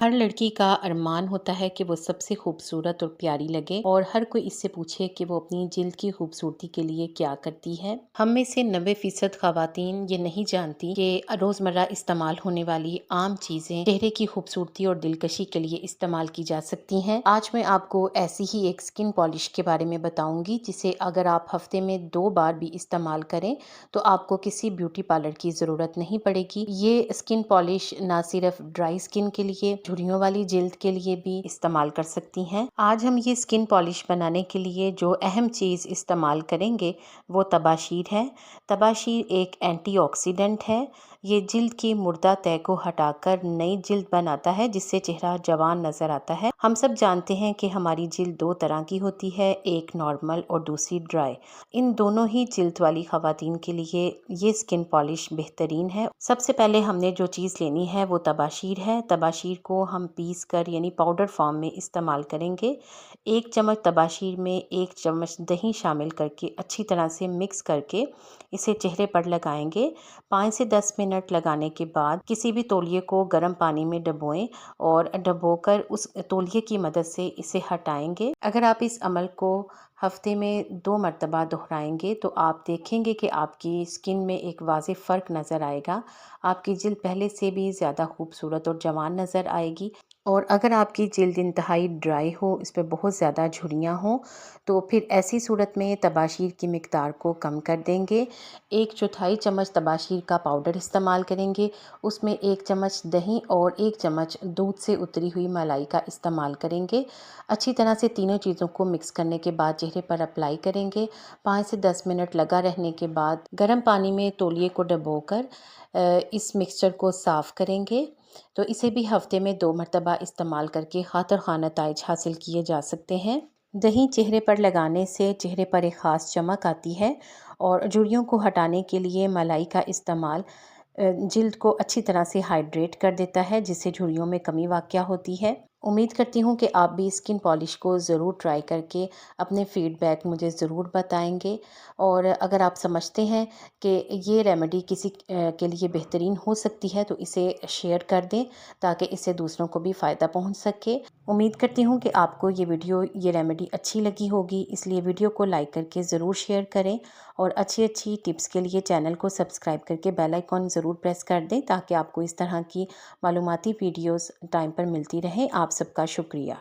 हर लड़की का अरमान होता है कि वो सबसे खूबसूरत और प्यारी लगे और हर कोई इससे पूछे कि वो अपनी जिल्द की खूबसूरती के लिए क्या करती है। हम में से 90% खवातीन ये नहीं जानती कि रोज़मर्रा इस्तेमाल होने वाली आम चीज़ें चेहरे की खूबसूरती और दिलकशी के लिए इस्तेमाल की जा सकती हैं। आज मैं आपको ऐसी ही एक स्किन पॉलिश के बारे में बताऊंगी जिसे अगर आप हफ्ते में 2 बार भी इस्तेमाल करें तो आपको किसी ब्यूटी पार्लर की ज़रूरत नहीं पड़ेगी। ये स्किन पॉलिश ना सिर्फ ड्राई स्किन के लिए, झुर्रियों वाली जिल्द के लिए भी इस्तेमाल कर सकती हैं। आज हम ये स्किन पॉलिश बनाने के लिए जो अहम चीज़ इस्तेमाल करेंगे वो तबाशीर है। तबाशीर एक एंटीऑक्सीडेंट है। ये जिल्द की मुर्दा तय को हटाकर नई जिल्द बनाता है जिससे चेहरा जवान नजर आता है। हम सब जानते हैं कि हमारी जिल्द 2 तरह की होती है, एक नॉर्मल और दूसरी ड्राई। इन दोनों ही जिल्द वाली खवातीन के लिए ये स्किन पॉलिश बेहतरीन है। सबसे पहले हमने जो चीज़ लेनी है वो तबाशीर है। तबाशीर को हम पीस कर यानी पाउडर फॉर्म में इस्तेमाल करेंगे। 1 चम्मच तबाशीर में 1 चम्मच दही शामिल करके अच्छी तरह से मिक्स करके इसे चेहरे पर लगाएंगे। 5 से 10 मिनट लगाने के बाद किसी भी तौलिए को गर्म पानी में डुबोएं और डुबोकर उस तौलिए की मदद से इसे हटाएंगे। अगर आप इस अमल को हफ्ते में 2 मरतबा दोहराएंगे तो आप देखेंगे कि आपकी स्किन में एक वाज़ेह फ़र्क नज़र आएगा। आपकी जिल्द पहले से भी ज़्यादा खूबसूरत और जवान नज़र आएगी। और अगर आपकी जिल्द इंतहाई ड्राई हो, इस पे बहुत ज़्यादा झुर्रियाँ हों, तो फिर ऐसी सूरत में तबाशीर की मिकदार को कम कर देंगे। 1/4 चम्मच तबाशीर का पाउडर इस्तेमाल करेंगे। उसमें 1 चम्मच दही और 1 चम्मच दूध से उतरी हुई मलाई का इस्तेमाल करेंगे। अच्छी तरह से तीनों चीज़ों को मिक्स करने के बाद चेहरे पर अप्लाई करेंगे। 5 से 10 मिनट लगा रहने के बाद गर्म पानी में तौलिए को डुबोकर इस मिक्सचर को साफ़ करेंगे। तो इसे भी हफ्ते में 2 मरतबा इस्तेमाल करके खातर खा नताइज हासिल किए जा सकते हैं। दही चेहरे पर लगाने से चेहरे पर एक ख़ास चमक आती है और झुर्रियों को हटाने के लिए मलाई का इस्तेमाल जिल्द को अच्छी तरह से हाइड्रेट कर देता है जिससे झुर्रियों में कमी वाक़या होती है। उम्मीद करती हूँ कि आप भी स्किन पॉलिश को ज़रूर ट्राई करके अपने फ़ीडबैक मुझे ज़रूर बताएंगे। और अगर आप समझते हैं कि ये रेमेडी किसी के लिए बेहतरीन हो सकती है तो इसे शेयर कर दें ताकि इससे दूसरों को भी फ़ायदा पहुँच सके। उम्मीद करती हूँ कि आपको ये रेमेडी अच्छी लगी होगी, इसलिए वीडियो को लाइक करके ज़रूर शेयर करें और अच्छी टिप्स के लिए चैनल को सब्सक्राइब करके बेल आइकॉन ज़रूर प्रेस कर दें ताकि आपको इस तरह की मालूमाती वीडियोस टाइम पर मिलती रहें। आप सबका शुक्रिया।